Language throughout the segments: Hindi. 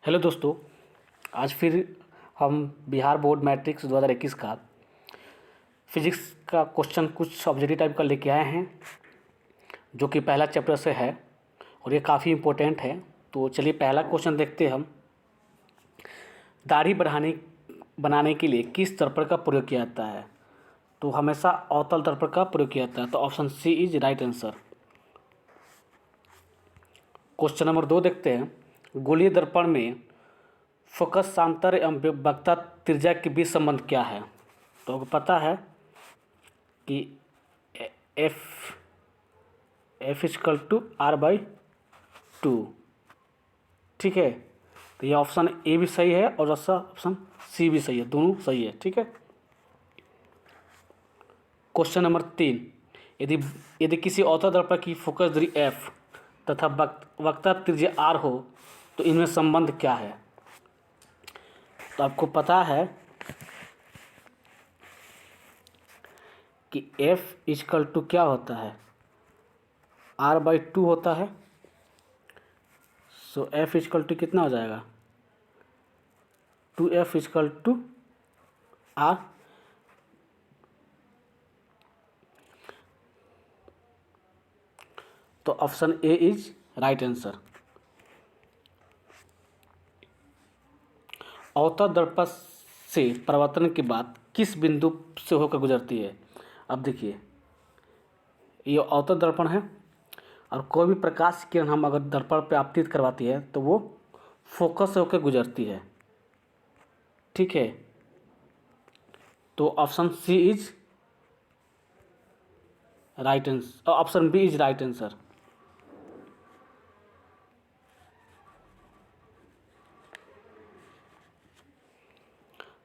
हेलो दोस्तों, आज फिर हम बिहार बोर्ड मैट्रिक्स 2021 का फिजिक्स का क्वेश्चन कुछ ऑब्जेक्टिव टाइप का लेके आए हैं, जो कि पहला चैप्टर से है और ये काफ़ी इम्पोर्टेंट है। तो चलिए पहला क्वेश्चन देखते हैं हम। दाढ़ी बनाने के लिए किस दर्पण का प्रयोग किया जाता है? तो हमेशा अवतल दर्पण का प्रयोग किया जाता है। तो option C is right answer. Question number 2 देखते हैं। गोलीय दर्पण में फोकस सांतर एवं वक्रता त्रिज्या के बीच संबंध क्या है? तो आपको पता है कि F F is equal to R by two. ठीक है, तो ये ऑप्शन ए भी सही है और ऑप्शन सी भी सही है, दोनों सही है। ठीक है। Question number 3। यदि यदि किसी अवतल दर्पण की फोकस दूरी एफ तथा वक्रता त्रिज्या आर हो तो इनमें संबंध क्या है? तो आपको पता है कि एफ इजकल टू क्या होता है, आर बाई टू होता है। सो एफ इजकल टू कितना हो जाएगा, 2f इजकल टू आर। तो option A is right answer. अवतल दर्पण से परावर्तन के बाद किस बिंदु से होकर गुजरती है? अब देखिए, ये अवतल दर्पण है और कोई भी प्रकाश किरण हम अगर दर्पण पे आपतित करवाती है तो वो फोकस से होकर गुजरती है। ठीक है, तो option C is right answer, option B is right answer.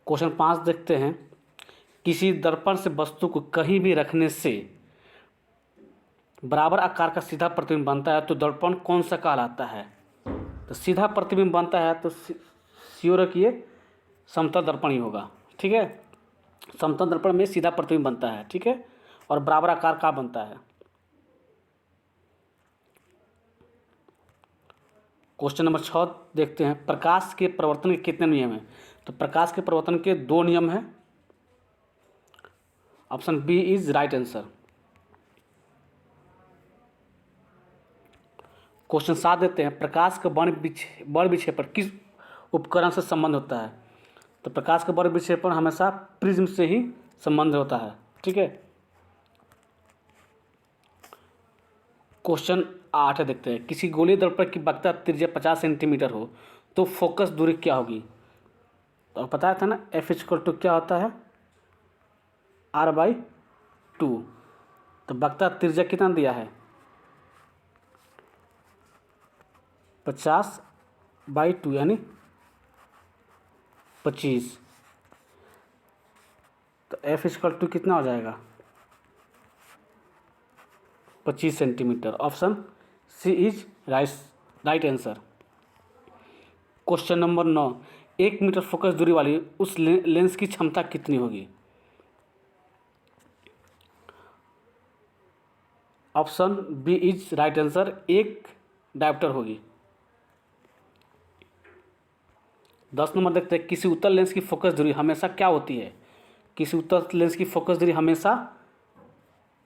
Question 5 देखते हैं। किसी दर्पण से वस्तु को कहीं भी रखने से बराबर आकार का सीधा प्रतिबिंब बनता है तो दर्पण कौन सा कहलाता है? तो सीधा प्रतिबिंब बनता है तो श्योर रखिए समतल दर्पण ही होगा। ठीक है, समतल दर्पण में सीधा प्रतिबिंब बनता है। ठीक है, और बराबर आकार का बनता है। क्वेश्चन नंबर 6 देखते हैं। प्रकाश के प्रवर्तन के कितने नियम हैं? तो प्रकाश के प्रवर्तन के 2 नियम हैं। Option B is right answer. Question 7 देते हैं। प्रकाश का बड़ विक्षेपण किस उपकरण से संबंध होता है? तो प्रकाश का बड़ विक्षेपण हमेशा प्रिज्म से ही संबंध होता है। ठीक है। क्वेश्चन 8 देखते हैं। किसी गोलीय दर्पण की वक्रता त्रिज्या 50 सेंटीमीटर हो तो फोकस दूरी क्या होगी? तो पता था ना, एफ इक्वल टू क्या होता है, आर बाई टू। तो वक्रता त्रिज्या कितना दिया है, 50 बाई टू यानी 25। तो एफ इक्वल टू कितना हो जाएगा, 25 centimetre. Option C is right answer. Question number 9। 1 metre focus दूरी वाली उस लेंस की क्षमता कितनी होगी? Option B is right answer, 1 dioptre होगी। 10 नंबर देखते हैं। किसी उत्तल लेंस की फोकस दूरी हमेशा क्या होती है? किसी उत्तल लेंस की फोकस दूरी हमेशा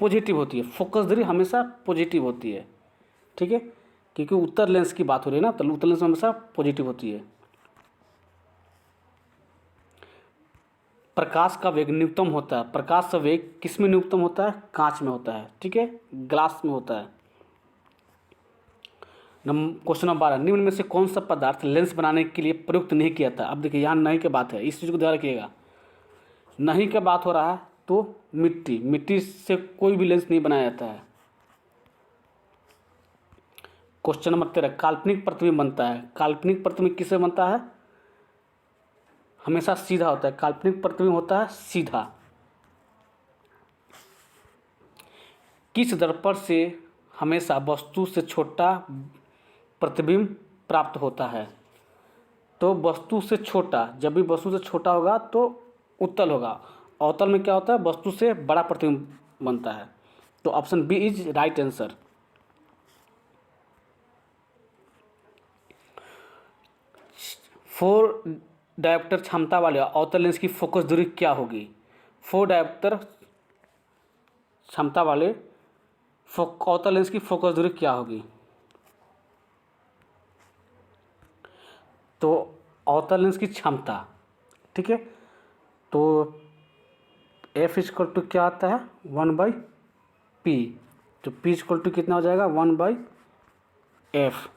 पॉजिटिव होती है। फोकस दूरी हमेशा पॉजिटिव होती है। ठीक है, क्योंकि उत्तल लेंस की बात हो रही है ना, तो उत्तल लेंस हमेशा पॉजिटिव होती है। प्रकाश का वेग न्यूनतम होता है। प्रकाश का वेग किस में न्यूनतम होता है? कांच में होता है। ठीक है, ग्लास में होता है। Question number 12। निम्न में से कौन सा पदार्थ लेंस बनाने के लिए प्रयुक्त नहीं किया था? अब देखिए, यहाँ नहीं की बात है, इस चीज़ को ध्यान रखिएगा। नहीं की बात हो रहा है तो मिट्टी से कोई भी लेंस नहीं बनाया जाता है। Question number 13। काल्पनिक प्रतिबिंब बनता है। काल्पनिक प्रतिबिंब किससे बनता है? हमेशा सीधा होता है। काल्पनिक प्रतिबिंब होता है सीधा। किस दर्पण से हमेशा वस्तु से छोटा प्रतिबिंब प्राप्त होता है? तो वस्तु से छोटा, जब भी वस्तु से छोटा होगा तो उत्तल होगा। अवतल में क्या होता है, वस्तु से बड़ा प्रतिबिंब बनता है। तो option B is right answer. 4 dioptre क्षमता वाले अवतल लेंस की फोकस दूरी क्या होगी? 4 डायोप्टर क्षमता वाले अवतल लेंस की फोकस दूरी क्या होगी? तो अवतल लेंस की क्षमता, ठीक है, तो एफ इक्वल टू क्या आता है 1/p, तो p इक्वल टू कितना हो जाएगा 1/f।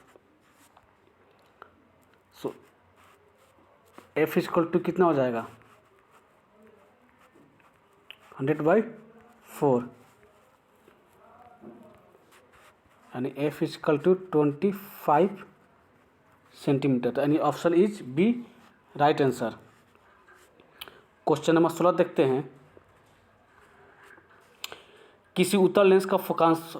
So f equal to कितना हो जाएगा 100/4, यानी f इक्वल टू 25 सेंटीमीटर। तो यानी option is B right answer. Question number 16 देखते हैं। किसी उत्तल लेंस का फोकस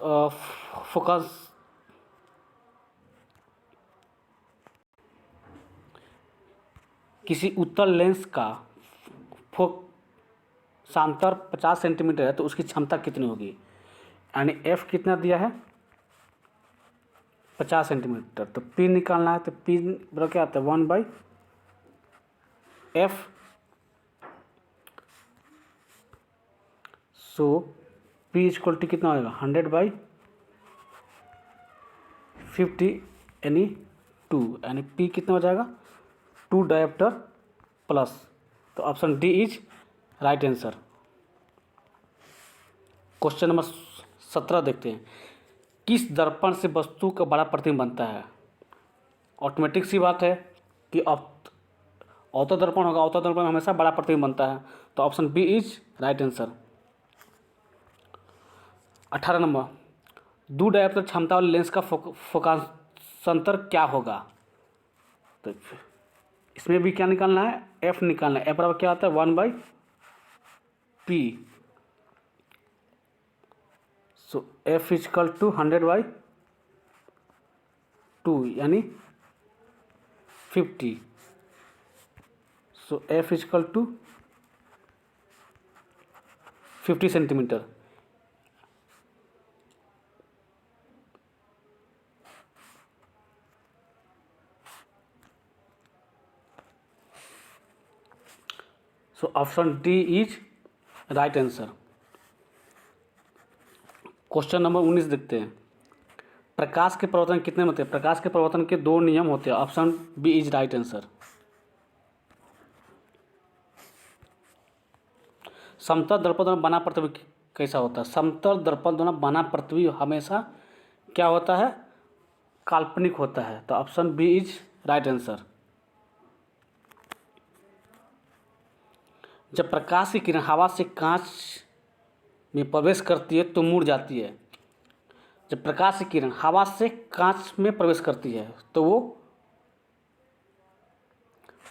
किसी उत्तल लेंस का फोकांतर 50 सेंटीमीटर है तो उसकी क्षमता कितनी होगी? यानी एफ कितना दिया है 50 सेंटीमीटर, तो पी निकालना है, तो पी बराबर क्या आता है 1/f। So P equal to कितना होगा 100/50, यानी 2, यानी पी कितना हो जाएगा 2 डायोप्टर प्लस। तो option D is right answer. Question number 17 देखते हैं। किस दर्पण से वस्तु का बड़ा प्रतिबिंब बनता है? ऑटोमेटिक सी बात है कि अवतल दर्पण होगा, अवतल दर्पण में हमेशा बड़ा प्रतिबिंब बनता है, तो option B is right answer. 18 number, 2 dioptre क्षमता वाले लेंस का फोकांतर क्या होगा? तो इसमें भी क्या निकालना है एफ निकालना है। एफ बराबर क्या आता है 1/p। So F equal to 100/2 यानी 50। So F equal to 50 centimetre. So option D is right answer. Question number 19 देखते हैं। प्रकाश के प्रवर्तन कितने में होते हैं? प्रकाश के प्रवर्तन के 2 नियम होते हैं। Option B is right answer. समतल दर्पण द्वारा बना प्रतिबिंब कैसा होता है? समतल दर्पण द्वारा बना प्रतिबिंब हमेशा क्या होता है काल्पनिक होता है, तो option B is right answer. जब प्रकाश की किरण हवा से कांच में प्रवेश करती है तो मुड़ जाती है। जब प्रकाश की किरण हवा से कांच में प्रवेश करती है तो वो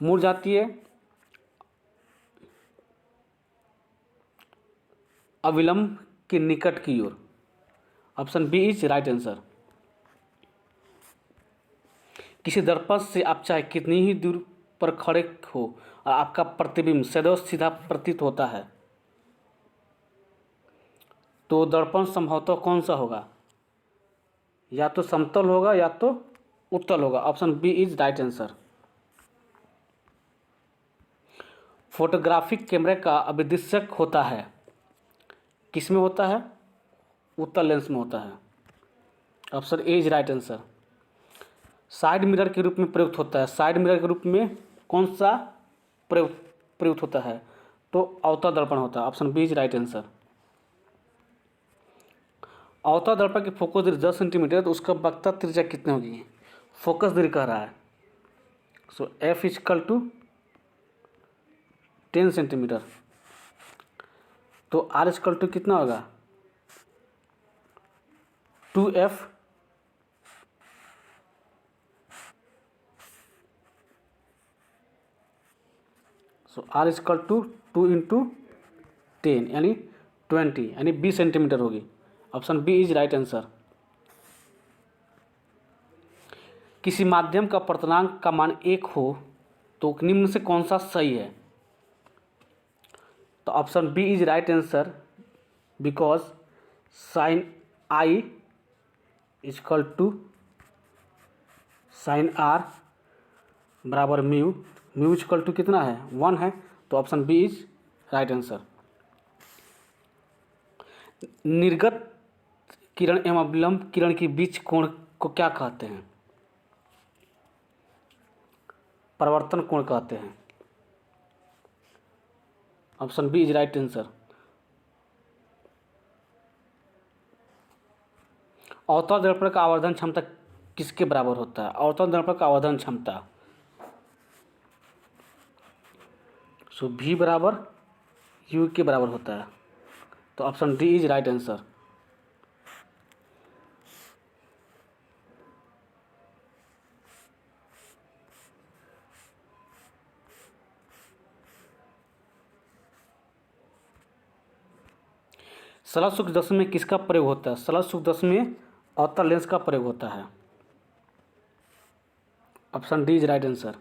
मुड़ जाती है अविलंब के निकट की ओर। Option B is right answer. किसी दर्पण से आप चाहे कितनी ही दूर पर खड़े हो और आपका प्रतिबिंब सदैव सीधा प्रतीत होता है, तो दर्पण संभवतः कौन सा होगा? या तो समतल होगा या तो उत्तल होगा। Option B is right answer. Photographic कैमरे का अभिदृश्यक होता है किस में होता है? उत्तल लेंस में होता है। Option A is right answer. Side mirror के रूप में प्रयुक्त होता है। साइड मिरर के रूप में कौन सा प्रयुक्त होता है? तो अवतल दर्पण होता है। Option B is right answer. अवतल दर्पण की फोकस दूरी 10 सेंटीमीटर है तो उसका वक्रता त्रिज्या कितनी होगी? फोकस दूरी कह रहा है। So F equal to 10 centimetre, तो आर इक्वल टू कितना होगा 2f। So R equal to 2 into 10 यानी 20 यानी 20 सेंटीमीटर होगी। Option B is right answer. किसी माध्यम का अपवर्तनांक का मान 1 हो तो निम्न से कौन सा सही है? तो option B is right answer, because sine I equal to sine R बराबर म्यू, म्यू इक्वल टू कितना है 1 है, तो option B is right answer. निर्गत किरण एवं अभिलंब किरण के बीच कोण को क्या कहते हैं? परावर्तन कोण कहते हैं। Option B is right answer. अवतल दर्पण का आवर्धन क्षमता किसके बराबर होता है? अवतल दर्पण का आवर्धन क्षमता सो भी बराबर यू के बराबर होता है, तो option D is right answer. सरल सूक्ष्मदर्शी में किसका प्रयोग होता है? सरल सूक्ष्मदर्शी में अवतल लेंस का प्रयोग होता है, option D is right answer.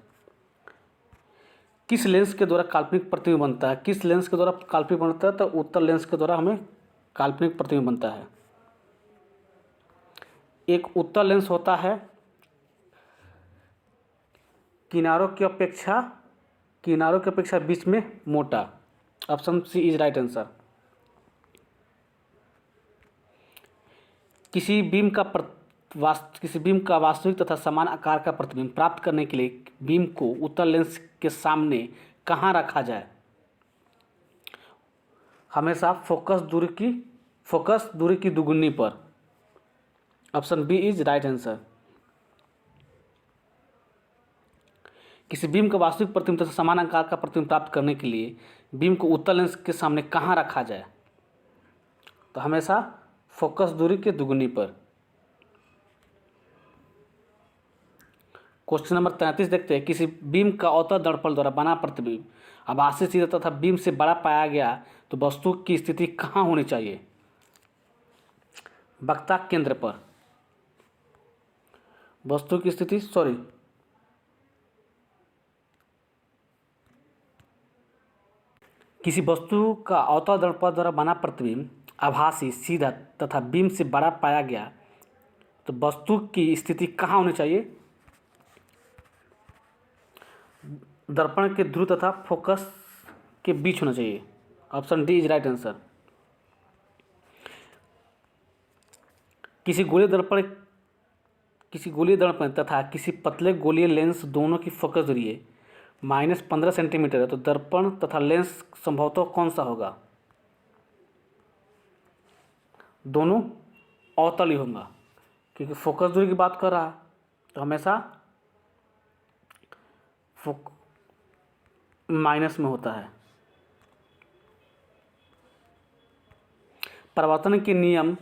किस लेंस के द्वारा काल्पनिक प्रतिबिंब बनता है? किस लेंस के द्वारा काल्पनिक बनता है? तो उत्तल लेंस के द्वारा हमें काल्पनिक प्रतिबिंब बनता है। एक उत्तल लेंस होता है किनारों की अपेक्षा बीच में मोटा, option C is right answer. किसी बीम का वास्तविक तथा समान आकार का प्रतिबिंब प्राप्त करने के लिए बीम को उत्तल लेंस के सामने कहाँ रखा जाए? हमेशा फोकस दूरी की दुगुनी पर, option B is right answer. किसी बीम का वास्तविक प्रतिबिंब तथा समान आकार का प्रतिबिंब प्राप्त करने के लिए बीम को उत्तल लेंस के सामने कहाँ रखा जाए? तो हमेशा फोकस दूरी के दुगुनी पर। क्वेश्चन नंबर 33 देखते हैं। किसी बीम का अवतल दर्पण द्वारा बना प्रतिबिंब आभासी सीधा तथा बीम से बड़ा पाया गया तो वस्तु की स्थिति कहाँ होनी चाहिए? वक्ता केंद्र पर। वस्तु की स्थिति किसी वस्तु का अवतल दर्पण द्वारा बना प्रतिबिंब आभासी सीधा तथा बीम से बड़ा पाया गया तो वस्तु की स्थिति कहाँ होनी चाहिए? दर्पण के ध्रुव तथा फोकस के बीच होना चाहिए, option D is right answer. किसी गोलीय दर्पण तथा किसी पतले गोलीय लेंस दोनों की फोकस दूरी -15 सेंटीमीटर है, तो दर्पण तथा लेंस संभवतः कौन सा होगा? दोनों अवतल ही होगा, क्योंकि फोकस दूरी की बात कर रहा है तो हमेशा माइनस में होता है। परावर्तन के नियम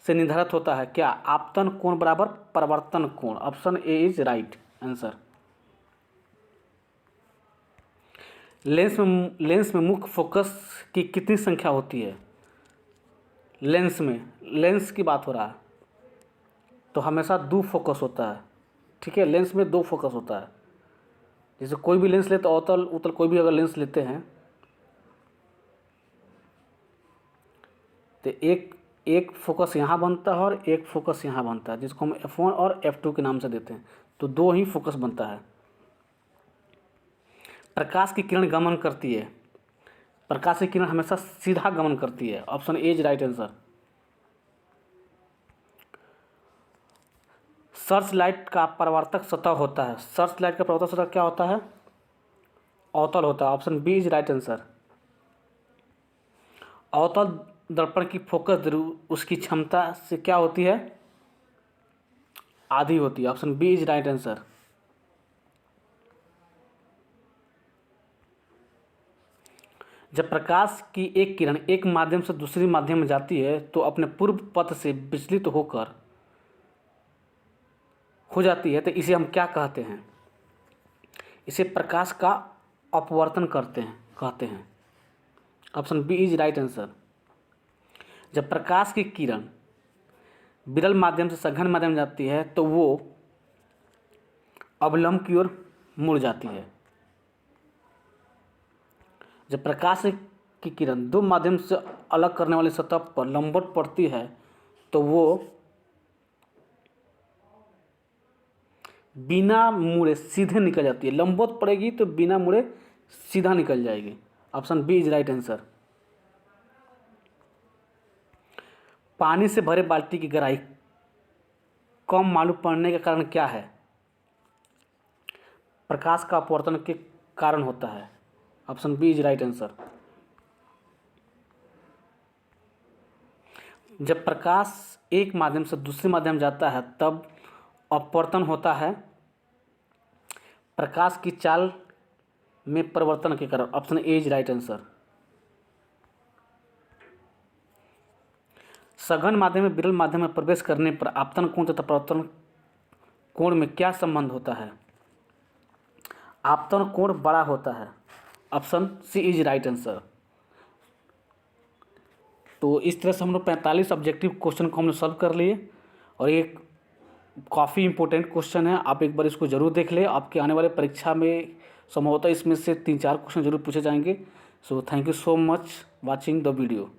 से निर्धारित होता है क्या? आपतन कोण बराबर परावर्तन कोण, option A is right answer. Lens में मुख्य फोकस की कितनी संख्या होती है? लेंस की बात हो रहा है तो हमेशा 2 फोकस होता है, ठीक है। लेंस में 2 फोकस होता है। जैसे कोई भी लेंस लेते, अवतल उत्तल कोई भी अगर लेंस लेते हैं तो एक फोकस यहाँ बनता है और एक फोकस यहाँ बनता है, जिसको हम F1 और F2 के नाम से देते हैं, तो 2 ही फोकस बनता है। प्रकाश की किरण गमन करती है, प्रकाश की किरण हमेशा सीधा गमन करती है, option A is right answer. Search light का परावर्तक सतह होता है, सर्च लाइट का परावर्तक सतह क्या होता है? अवतल होता है, option B is right answer. अवतल दर्पण की फोकस दूरी उसकी क्षमता से क्या होती है? आधी होती है, option B is right answer. जब प्रकाश की एक किरण एक माध्यम से दूसरे माध्यम में जाती है तो अपने पूर्व पथ से विचलित हो जाती है, तो इसे हम क्या कहते हैं? इसे प्रकाश का अपवर्तन कहते हैं, option B is right answer. जब प्रकाश की किरण विरल माध्यम से सघन माध्यम में जाती है तो वो अवलंब की ओर मुड़ जाती है। जब प्रकाश की किरण 2 माध्यम से अलग करने वाली सतह पर लंबवत पड़ती है तो वो बिना मुड़े सीधे निकल जाती है। लंबवत पड़ेगी तो बिना मुड़े सीधा निकल जाएगी। Option B is right answer. पानी से भरे बाल्टी की गहराई कम मालूम पड़ने का कारण क्या है? प्रकाश का अपवर्तन के कारण होता है। Option B is right answer. जब प्रकाश एक माध्यम से दूसरे माध्यम जाता है तब अपवर्तन होता है प्रकाश की चाल में परिवर्तन के कारण। Option A is right answer. सघन माध्यम में विरल माध्यम में प्रवेश करने पर आपतन कोण तथा परावर्तन कोण में क्या संबंध होता है? आपतन कोण बड़ा होता है। Option C is right answer. तो इस तरह से हम लोग 45 ऑब्जेक्टिव क्वेश्चन को हमने सॉल्व कर लिए और ये काफ़ी इंपॉर्टेंट क्वेश्चन है। आप एक बार इसको जरूर देख लें। आपके आने वाले परीक्षा में संभवतः इसमें से 3-4 क्वेश्चन जरूर पूछे जाएंगे। So thank you so much watching the video.